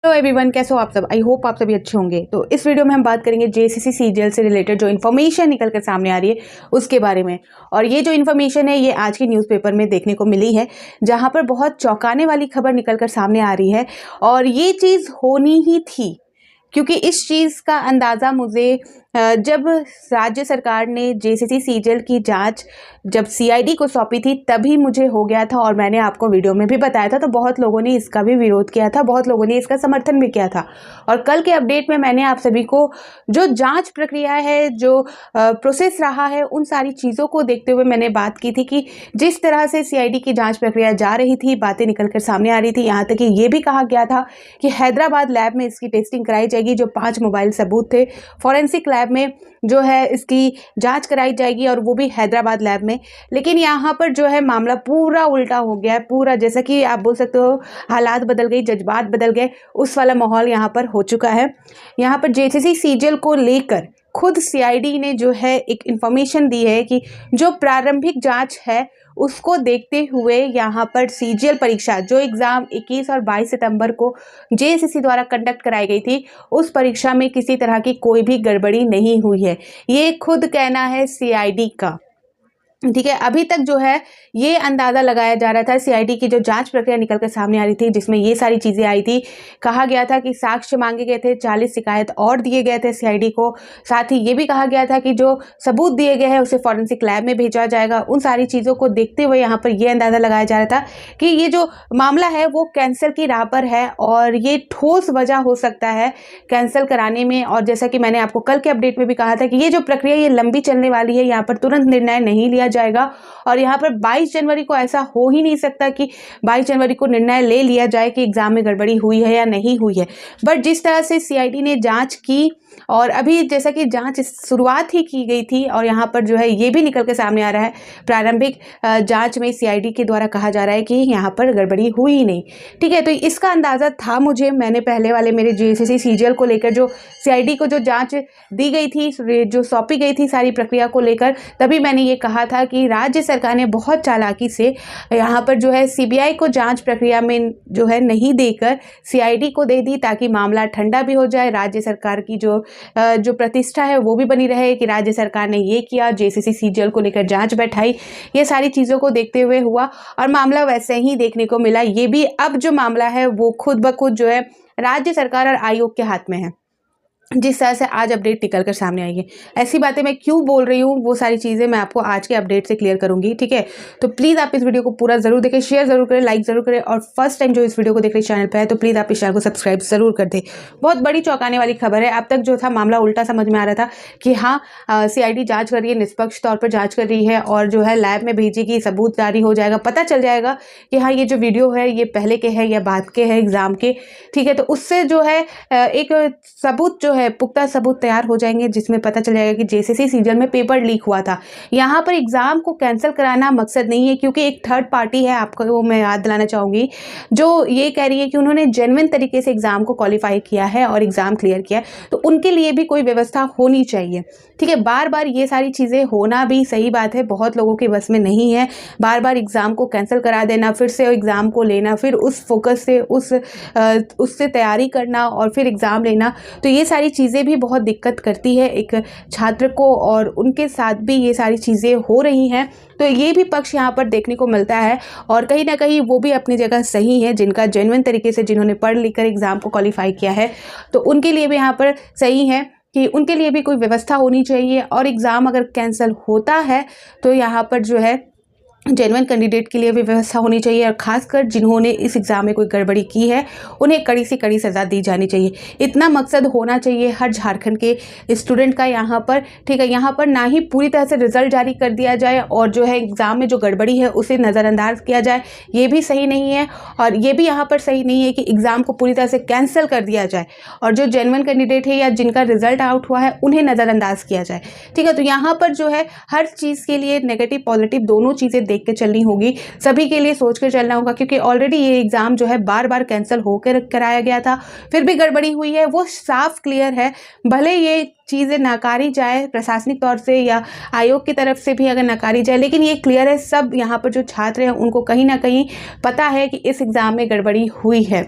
Hello everyone, कैसे हो आप सब। आई होप आप सभी अच्छे होंगे। तो इस वीडियो में हम बात करेंगे जेएसएससी सीजीएल से रिलेटेड जो इन्फॉर्मेशन निकल कर सामने आ रही है उसके बारे में। और ये जो इन्फॉर्मेशन है ये आज के न्यूज़पेपर में देखने को मिली है, जहां पर बहुत चौंकाने वाली खबर निकल कर सामने आ रही है। और ये चीज़ होनी ही थी, क्योंकि इस चीज़ का अंदाज़ा मुझे जब राज्य सरकार ने जेएसएससी सीजीएल की जांच जब सीआईडी को सौंपी थी तभी मुझे हो गया था। और मैंने आपको वीडियो में भी बताया था, तो बहुत लोगों ने इसका भी विरोध किया था, बहुत लोगों ने इसका समर्थन भी किया था। और कल के अपडेट में मैंने आप सभी को जो जांच प्रक्रिया है, जो प्रोसेस रहा है, उन सारी चीज़ों को देखते हुए मैंने बात की थी कि जिस तरह से सीआईडी की जाँच प्रक्रिया जा रही थी, बातें निकल कर सामने आ रही थी। यहाँ तक कि ये भी कहा गया था कि हैदराबाद लैब में इसकी टेस्टिंग कराई जाएगी। जो 5 मोबाइल सबूत थे, फॉरेंसिक लैब में जो है इसकी जांच कराई जाएगी, और वो भी हैदराबाद लैब में। लेकिन यहाँ पर जो है मामला पूरा उल्टा हो गया है। पूरा, जैसा कि आप बोल सकते हो, हालात बदल गई, जज्बात बदल गए, उस वाला माहौल यहाँ पर हो चुका है। यहाँ पर जेएसएससी सीजीएल को लेकर खुद सीआईडी ने जो है एक इन्फॉर्मेशन दी है कि जो प्रारंभिक जांच है उसको देखते हुए यहाँ पर सीजीएल परीक्षा, जो एग्ज़ाम 21 और 22 सितंबर को जेएसएससी द्वारा कंडक्ट कराई गई थी, उस परीक्षा में किसी तरह की कोई भी गड़बड़ी नहीं हुई है। ये खुद कहना है सीआईडी का। ठीक है, अभी तक जो है ये अंदाज़ा लगाया जा रहा था, सीआईडी की जो जांच प्रक्रिया निकल कर सामने आ रही थी जिसमें ये सारी चीज़ें आई थी। कहा गया था कि साक्ष्य मांगे गए थे, 40 शिकायत और दिए गए थे सीआईडी को। साथ ही ये भी कहा गया था कि जो सबूत दिए गए हैं उसे फॉरेंसिक लैब में भेजा जाएगा। उन सारी चीज़ों को देखते हुए यहाँ पर ये अंदाज़ा लगाया जा रहा था कि ये जो मामला है वो कैंसिल की राह पर है, और ये ठोस वजह हो सकता है कैंसिल कराने में। और जैसा कि मैंने आपको कल के अपडेट में भी कहा था कि ये जो प्रक्रिया ये लंबी चलने वाली है, यहाँ पर तुरंत निर्णय नहीं लिया जाएगा। और यहाँ पर 22 जनवरी को ऐसा हो ही नहीं सकता कि 22 जनवरी को निर्णय ले लिया जाए कि एग्जाम में गड़बड़ी हुई है या नहीं हुई है। बट जिस तरह से सीआईडी ने जांच की, और अभी जैसा कि जांच शुरुआत ही की गई थी, और यहाँ पर जो है ये भी निकल के सामने आ रहा है प्रारंभिक जांच में सीआईडी के द्वारा कहा जा रहा है कि यहाँ पर गड़बड़ी हुई ही नहीं। ठीक है, तो इसका अंदाज़ा था मुझे। मैंने पहले वाले मेरे जेएसएससी सीजीएल को लेकर जो सीआईडी को जो जांच दी गई थी, जो सौंपी गई थी सारी प्रक्रिया को लेकर, तभी मैंने ये कहा था कि राज्य सरकार ने बहुत चालाकी से यहाँ पर जो है सीबीआई को जाँच प्रक्रिया में जो है नहीं देकर सीआईडी को दे दी, ताकि मामला ठंडा भी हो जाए। राज्य सरकार की जो प्रतिष्ठा है वो भी बनी रहे कि राज्य सरकार ने ये किया, जेएसएससी सीजीएल को लेकर जांच बैठाई। ये सारी चीज़ों को देखते हुए हुआ, और मामला वैसे ही देखने को मिला। ये भी अब जो मामला है वो खुद ब खुद जो है राज्य सरकार और आयोग के हाथ में है, जिस तरह से आज अपडेट निकल कर सामने आई है। ऐसी बातें मैं क्यों बोल रही हूँ, वो सारी चीज़ें मैं आपको आज के अपडेट से क्लियर करूँगी। ठीक है, तो प्लीज़ आप इस वीडियो को पूरा ज़रूर देखें, शेयर ज़रूर करें, लाइक ज़रूर करें, और फर्स्ट टाइम जो इस वीडियो को देख रहे चैनल पर है तो प्लीज़ आप इस चैनल को सब्सक्राइब ज़रूर कर दें। बहुत बड़ी चौंकाने वाली खबर है। अब तक जो था मामला उल्टा समझ में आ रहा था कि हाँ, सीआईडी जाँच कर रही है, निष्पक्ष तौर पर जाँच कर रही है, और जो है लैब में भेजेगी, सबूत जारी हो जाएगा, पता चल जाएगा कि हाँ ये जो वीडियो है ये पहले के है या बाद के है एग्ज़ाम के। ठीक है, तो उससे जो है एक सबूत जो है, पुख्ता सबूत तैयार हो जाएंगे, जिसमें पता चल जाएगा कि जेएसएससी सीजीएल में पेपर लीक हुआ था। यहाँ पर एग्जाम को कैंसिल कराना मकसद नहीं है, क्योंकि एक थर्ड पार्टी है, आपको वो मैं याद दिलाना चाहूँगी, जो ये कह रही है कि उन्होंने जेन्युइन तरीके से एग्जाम को क्वालिफाई किया है और एग्जाम क्लियर किया है, तो उनके लिए भी कोई व्यवस्था होनी चाहिए। ठीक है, बार बार ये सारी चीज़ें होना भी सही बात है, बहुत लोगों के बस में नहीं है। बार बार एग्ज़ाम को कैंसिल करा देना, फिर से एग्ज़ाम को लेना, फिर उस फोकस से उससे तैयारी करना, और फिर एग्ज़ाम लेना, तो ये सारी चीज़ें भी बहुत दिक्कत करती है एक छात्र को, और उनके साथ भी ये सारी चीज़ें हो रही हैं। तो ये भी पक्ष यहाँ पर देखने को मिलता है, और कहीं ना कहीं वो भी अपनी जगह सही है, जिनका जेन्युइन तरीके से, जिन्होंने पढ़ लिख कर एग्ज़ाम को क्वालिफाई किया है, तो उनके लिए भी यहाँ पर सही है कि उनके लिए भी कोई व्यवस्था होनी चाहिए। और एग्ज़ाम अगर कैंसिल होता है तो यहाँ पर जो है जेन्युइन कैंडिडेट के लिए भी व्यवस्था होनी चाहिए, और खासकर जिन्होंने इस एग्ज़ाम में कोई गड़बड़ी की है उन्हें कड़ी से कड़ी सज़ा दी जानी चाहिए। इतना मकसद होना चाहिए हर झारखंड के स्टूडेंट का यहाँ पर। ठीक है, यहाँ पर ना ही पूरी तरह से रिजल्ट जारी कर दिया जाए, और जो है एग्ज़ाम में जो गड़बड़ी है उसे नज़रअंदाज किया जाए, ये भी सही नहीं है। और ये भी यहाँ पर सही नहीं है कि एग्ज़ाम को पूरी तरह से कैंसिल कर दिया जाए, और जो जेन्युइन कैंडिडेट है या जिनका रिजल्ट आउट हुआ है उन्हें नज़रअंदाज किया जाए। ठीक है, तो यहाँ पर जो है हर चीज़ के लिए नेगेटिव पॉजिटिव दोनों चीज़ें देख के चलनी होगी, सभी के लिए सोच कर चलना होगा, क्योंकि ऑलरेडी ये एग्ज़ाम जो है बार बार कैंसिल होकर कराया गया था, फिर भी गड़बड़ी हुई है, वो साफ क्लियर है। भले ये चीज़ें नकारी जाए प्रशासनिक तौर से या आयोग की तरफ से भी अगर नकारी जाए, लेकिन ये क्लियर है, सब यहाँ पर जो छात्र हैं उनको कहीं ना कहीं पता है कि इस एग्ज़ाम में गड़बड़ी हुई है।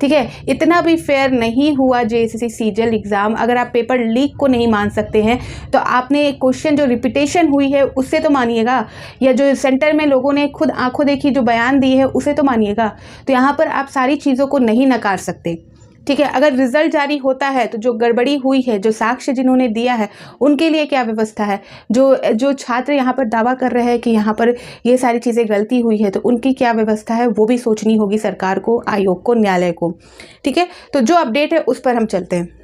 ठीक है, इतना भी फेयर नहीं हुआ जेएसएससी सीजीएल एग्ज़ाम। अगर आप पेपर लीक को नहीं मान सकते हैं तो आपने क्वेश्चन जो रिपीटेशन हुई है उससे तो मानिएगा, या जो सेंटर में लोगों ने खुद आंखों देखी जो बयान दी है उसे तो मानिएगा। तो यहाँ पर आप सारी चीज़ों को नहीं नकार सकते। ठीक है, अगर रिजल्ट जारी होता है तो जो गड़बड़ी हुई है, जो साक्ष्य जिन्होंने दिया है उनके लिए क्या व्यवस्था है, जो छात्र यहाँ पर दावा कर रहे हैं कि यहाँ पर ये सारी चीज़ें गलती हुई है तो उनकी क्या व्यवस्था है, वो भी सोचनी होगी सरकार को, आयोग को, न्यायालय को। ठीक है, तो जो अपडेट है उस पर हम चलते हैं।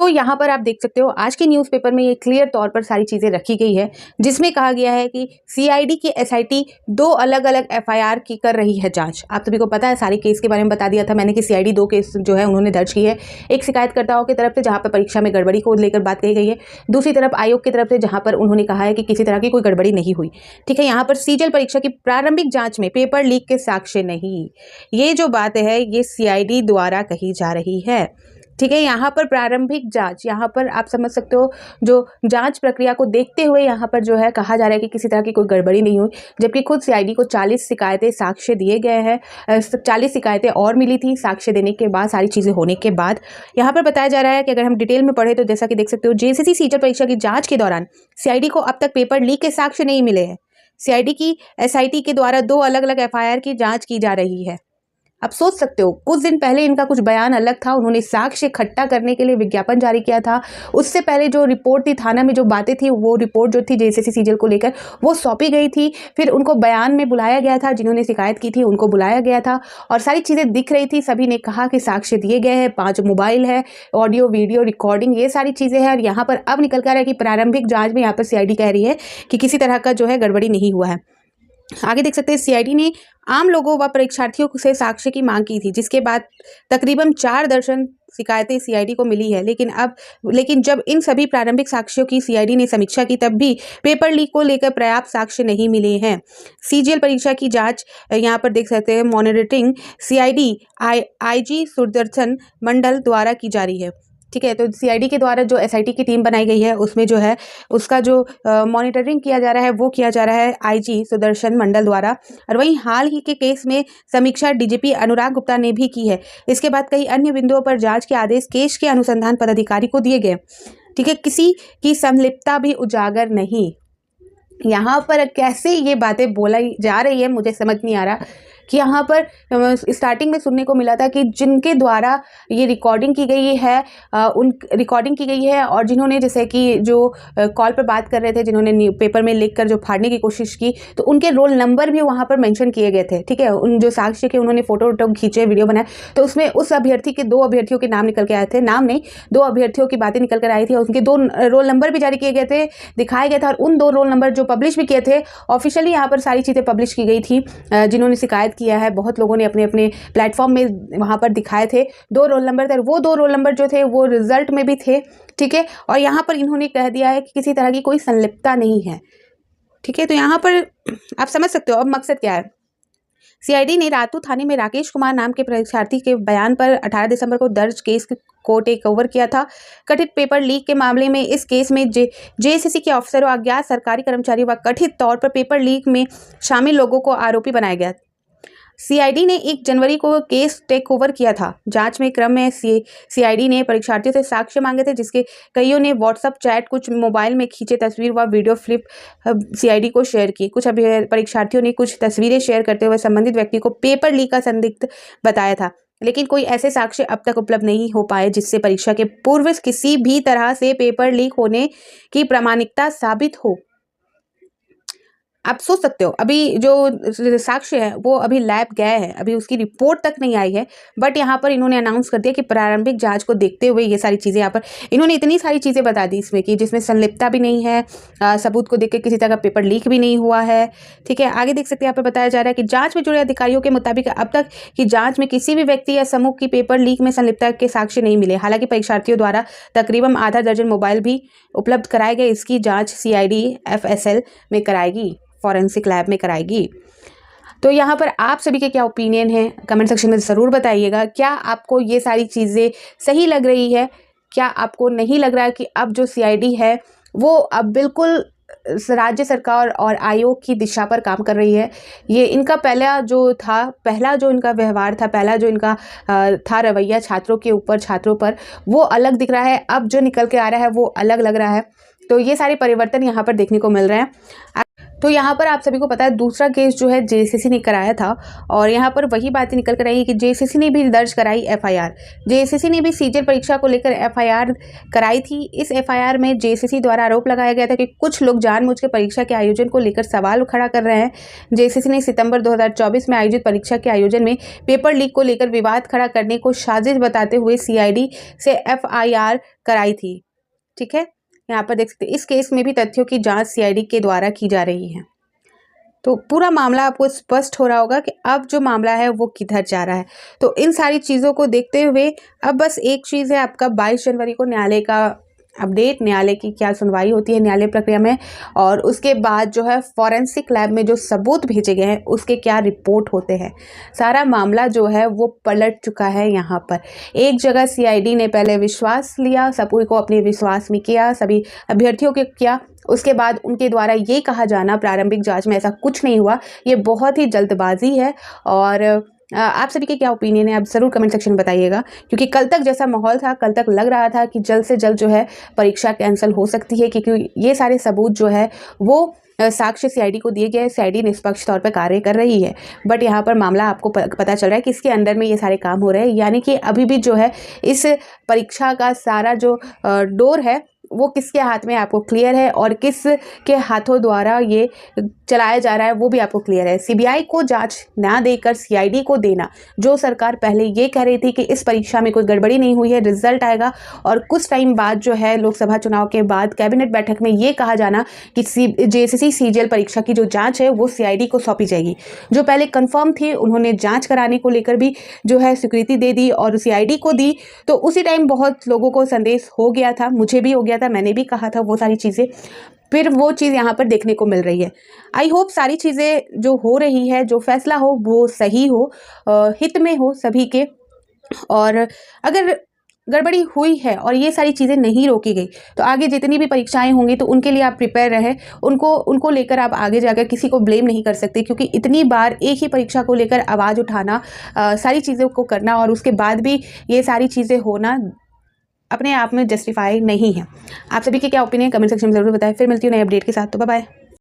तो यहाँ पर आप देख सकते हो आज के न्यूज़पेपर में ये क्लियर तौर पर सारी चीज़ें रखी गई है, जिसमें कहा गया है कि सीआईडी की एसआईटी 2 अलग अलग एफआईआर की कर रही है जांच। आप सभी को पता है, सारे केस के बारे में बता दिया था मैंने कि सीआईडी 2 केस जो है उन्होंने दर्ज की है। एक शिकायतकर्ताओं की तरफ से जहाँ पर परीक्षा में गड़बड़ी को लेकर बात कही गई है, दूसरी तरफ आयोग की तरफ से जहाँ पर उन्होंने कहा है कि किसी तरह की कोई गड़बड़ी नहीं हुई। ठीक है, यहाँ पर सीजीएल परीक्षा की प्रारंभिक जाँच में पेपर लीक के साक्ष्य नहीं, ये जो बात है ये सीआईडी द्वारा कही जा रही है। ठीक है, यहाँ पर प्रारंभिक जांच, यहाँ पर आप समझ सकते हो जो जांच प्रक्रिया को देखते हुए यहाँ पर जो है कहा जा रहा है कि किसी तरह की कोई गड़बड़ी नहीं हुई, जबकि खुद सीआईडी को 40 शिकायतें साक्ष्य दिए गए हैं। 40 शिकायतें और मिली थी साक्ष्य देने के बाद, सारी चीज़ें होने के बाद। यहाँ पर बताया जा रहा है कि अगर हम डिटेल में पढ़े तो जैसा कि देख सकते हो, जेएसएससी सीजीएल परीक्षा की जाँच के दौरान सीआईडी को अब तक पेपर लीक के साक्ष्य नहीं मिले हैं। सीआईडी की एसआईटी के द्वारा 2 अलग अलग एफआईआर की जाँच की जा रही है। आप सोच सकते हो, कुछ दिन पहले इनका कुछ बयान अलग था, उन्होंने साक्ष्य इकट्ठा करने के लिए विज्ञापन जारी किया था। उससे पहले जो रिपोर्ट थी थाना में, जो बातें थी, वो रिपोर्ट जो थी जेएसएससी सीजीएल को लेकर वो सौंपी गई थी। फिर उनको बयान में बुलाया गया था, जिन्होंने शिकायत की थी उनको बुलाया गया था और सारी चीज़ें दिख रही थी। सभी ने कहा कि साक्ष्य दिए गए हैं, 5 मोबाइल है, ऑडियो वीडियो रिकॉर्डिंग, ये सारी चीज़ें हैं। और यहाँ पर अब निकल कर आ रहा है कि प्रारंभिक जाँच में यहाँ पर सीआईडी कह रही है कि किसी तरह का जो है गड़बड़ी नहीं हुआ है। आगे देख सकते हैं, सीआईडी ने आम लोगों व परीक्षार्थियों से साक्ष्य की मांग की थी, जिसके बाद तकरीबन 4 दर्जन शिकायतें सीआईडी को मिली है। लेकिन जब इन सभी प्रारंभिक साक्ष्यों की सीआईडी ने समीक्षा की तब भी पेपर लीक को लेकर पर्याप्त साक्ष्य नहीं मिले हैं। सीजीएल परीक्षा की जांच यहाँ पर देख सकते हैं मॉनिटरिंग सीआईडी आईजी सुदर्शन मंडल द्वारा की जा रही है। ठीक है, तो सीआईडी के द्वारा जो एसआईटी की टीम बनाई गई है उसमें जो है उसका जो मॉनिटरिंग किया जा रहा है वो किया जा रहा है आईजी सुदर्शन मंडल द्वारा। और वहीं हाल ही के केस में समीक्षा डीजीपी अनुराग गुप्ता ने भी की है। इसके बाद कई अन्य बिंदुओं पर जांच के आदेश केस के अनुसंधान पदाधिकारी को दिए गए। ठीक है, किसी की संलिप्तता भी उजागर नहीं। यहाँ पर कैसे ये बातें बोला जा रही है मुझे समझ नहीं आ रहा कि यहाँ पर स्टार्टिंग में सुनने को मिला था कि जिनके द्वारा ये रिकॉर्डिंग की गई है उन रिकॉर्डिंग की गई है और जिन्होंने जैसे कि जो कॉल पर बात कर रहे थे, जिन्होंने पेपर में लिख कर जो फाड़ने की कोशिश की, तो उनके रोल नंबर भी वहाँ पर मेंशन किए गए थे। ठीक है, उन जो साक्ष्य के उन्होंने फोटो वोटो खींचे, वीडियो बनाए, तो उसमें उस अभ्यर्थी के 2 अभ्यर्थियों के नाम निकल के आए थे, नाम नहीं 2 अभ्यर्थियों की बातें निकल कर आई थी और उनके 2 रोल नंबर भी जारी किए गए थे, दिखाए गए थे। और उन 2 रोल नंबर जो पब्लिश भी किए थे ऑफिशियली, यहाँ पर सारी चीज़ें पब्लिश की गई थी। जिन्होंने शिकायत किया है, बहुत लोगों ने अपने अपने प्लेटफॉर्म में वहाँ पर दिखाए थे 2 रोल नंबर थे। वो 2 रोल नंबर जो थे वो रिजल्ट में भी थे। ठीक है, और यहाँ पर इन्होंने कह दिया है कि किसी तरह की कोई संलिप्तता नहीं है। ठीक है, तो यहाँ पर आप समझ सकते हो अब मकसद क्या है। सीआईडी ने रातू थाने में राकेश कुमार नाम के परीक्षार्थी के बयान पर 18 दिसंबर को दर्ज केस को टेक ओवर किया था। कथित पेपर लीक के मामले में इस केस में जेएसएससी के अफसरों, अज्ञात सरकारी कर्मचारियों व कथित तौर पर पेपर लीक में शामिल लोगों को आरोपी बनाया गया। सीआईडी ने 1 जनवरी को केस टेक ओवर किया था। जांच में क्रम में सीआईडी ने परीक्षार्थियों से साक्ष्य मांगे थे, जिसके कईयों ने व्हाट्सएप चैट, कुछ मोबाइल में खींचे तस्वीर व वीडियो क्लिप सीआईडी को शेयर की। कुछ परीक्षार्थियों ने कुछ तस्वीरें शेयर करते हुए संबंधित व्यक्ति को पेपर लीक का संदिग्ध बताया था, लेकिन कोई ऐसे साक्ष्य अब तक उपलब्ध नहीं हो पाए जिससे परीक्षा के पूर्व किसी भी तरह से पेपर लीक होने की प्रामाणिकता साबित हो। आप सोच सकते हो, अभी जो साक्ष्य है वो अभी लैब गए हैं, अभी उसकी रिपोर्ट तक नहीं आई है, बट यहाँ पर इन्होंने अनाउंस कर दिया कि प्रारंभिक जांच को देखते हुए ये सारी चीज़ें, यहाँ पर इन्होंने इतनी सारी चीज़ें बता दी इसमें कि जिसमें संलिप्तता भी नहीं है, सबूत को देख के किसी तरह का पेपर लीक भी नहीं हुआ है। ठीक है, आगे देख सकते हैं, यहाँ पर बताया जा रहा है कि जाँच में जुड़े अधिकारियों के मुताबिक अब तक की जाँच में किसी भी व्यक्ति या समूह की पेपर लीक में संलिप्तता के साक्ष्य नहीं मिले। हालांकि परीक्षार्थियों द्वारा तकरीबन आधा दर्जन मोबाइल भी उपलब्ध कराए गए। इसकी जाँच सीआईडी एफएसएल में कराएगी, फॉरेंसिक लैब में कराएगी। तो यहाँ पर आप सभी के क्या ओपिनियन है कमेंट सेक्शन में ज़रूर बताइएगा। क्या आपको ये सारी चीज़ें सही लग रही है? क्या आपको नहीं लग रहा है कि अब जो सीआईडी है वो अब बिल्कुल राज्य सरकार और आयोग की दिशा पर काम कर रही है। ये इनका पहला जो इनका व्यवहार था, पहला जो इनका था रवैया छात्रों के ऊपर, छात्रों पर, वो अलग दिख रहा है। अब जो निकल के आ रहा है वो अलग लग रहा है। तो ये सारे परिवर्तन यहाँ पर देखने को मिल रहे हैं। तो यहाँ पर आप सभी को पता है दूसरा केस जो है जेएसएससी ने कराया था, और यहाँ पर वही बातें निकल कर आई है कि जेएसएससी ने भी दर्ज कराई एफआईआर। जेएसएससी ने भी सीजीएल परीक्षा को लेकर एफआईआर कराई थी। इस एफआईआर में जेएसएससी द्वारा आरोप लगाया गया था कि कुछ लोग जानबूझ के परीक्षा के आयोजन को लेकर सवाल खड़ा कर रहे हैं। जेएसएससी ने सितंबर 2024 में आयोजित परीक्षा के आयोजन में पेपर लीक को लेकर विवाद खड़ा करने को साजिश बताते हुए सीआईडी से एफआईआर कराई थी। ठीक है, यहाँ पर देख सकते हैं इस केस में भी तथ्यों की जांच सीआईडी के द्वारा की जा रही है। तो पूरा मामला आपको स्पष्ट हो रहा होगा कि अब जो मामला है वो किधर जा रहा है। तो इन सारी चीज़ों को देखते हुए अब बस एक चीज़ है, आपका 22 जनवरी को न्यायालय का अपडेट, न्यायालय की क्या सुनवाई होती है न्यायालय प्रक्रिया में, और उसके बाद जो है फॉरेंसिक लैब में जो सबूत भेजे गए हैं उसके क्या रिपोर्ट होते हैं। सारा मामला जो है वो पलट चुका है। यहाँ पर एक जगह सीआईडी ने पहले विश्वास लिया, सभी को अपने विश्वास में किया, सभी अभ्यर्थियों के किया, उसके बाद उनके द्वारा ये कहा जाना प्रारंभिक जांच में ऐसा कुछ नहीं हुआ, ये बहुत ही जल्दबाजी है। और आप सभी के क्या ओपिनियन है आप ज़रूर कमेंट सेक्शन में बताइएगा, क्योंकि कल तक जैसा माहौल था, कल तक लग रहा था कि जल्द से जल्द जो है परीक्षा कैंसिल हो सकती है, क्योंकि ये सारे सबूत जो है वो साक्ष्य सीआईडी को दिए गए, सीआईडी निष्पक्ष तौर पर कार्य कर रही है। बट यहाँ पर मामला आपको पता चल रहा है कि इसके अंडर में ये सारे काम हो रहे हैं, यानी कि अभी भी जो है इस परीक्षा का सारा जो डोर है वो किसके हाथ में आपको क्लियर है, और किस के हाथों द्वारा ये चलाया जा रहा है वो भी आपको क्लियर है। सीबीआई को जांच ना देकर सीआईडी को देना, जो सरकार पहले ये कह रही थी कि इस परीक्षा में कोई गड़बड़ी नहीं हुई है, रिजल्ट आएगा, और कुछ टाइम बाद जो है लोकसभा चुनाव के बाद कैबिनेट बैठक में ये कहा जाना कि जेएसएससी सीजीएल परीक्षा की जो जाँच है वो सीआईडी को सौंपी जाएगी। जो पहले कन्फर्म थी, उन्होंने जाँच कराने को लेकर भी जो है स्वीकृति दे दी और सीआईडी को दी। तो उसी टाइम बहुत लोगों को संदेश हो गया था, मुझे भी हो गया था, मैंने भी कहा था वो सारी चीज़ें, फिर वो चीज़ यहाँ पर देखने को मिल रही है। आई होप सारी चीज़ें जो हो रही है, जो फैसला हो वो सही हो, हित में हो सभी के, और अगर गड़बड़ी हुई है और ये सारी चीज़ें नहीं रोकी गई तो आगे जितनी भी परीक्षाएं होंगी तो उनके लिए आप प्रिपेयर रहें, उनको लेकर आप आगे जाकर किसी को ब्लेम नहीं कर सकते, क्योंकि इतनी बार एक ही परीक्षा को लेकर आवाज़ उठाना, सारी चीज़ों को करना और उसके बाद भी ये सारी चीज़ें होना अपने आप में जस्टिफाई नहीं है। आप सभी के क्या ओपिनियन कमेंट सेक्शन में ज़रूर बताएं। फिर मिलती हूँ नए अपडेट के साथ, तो बाय बाय।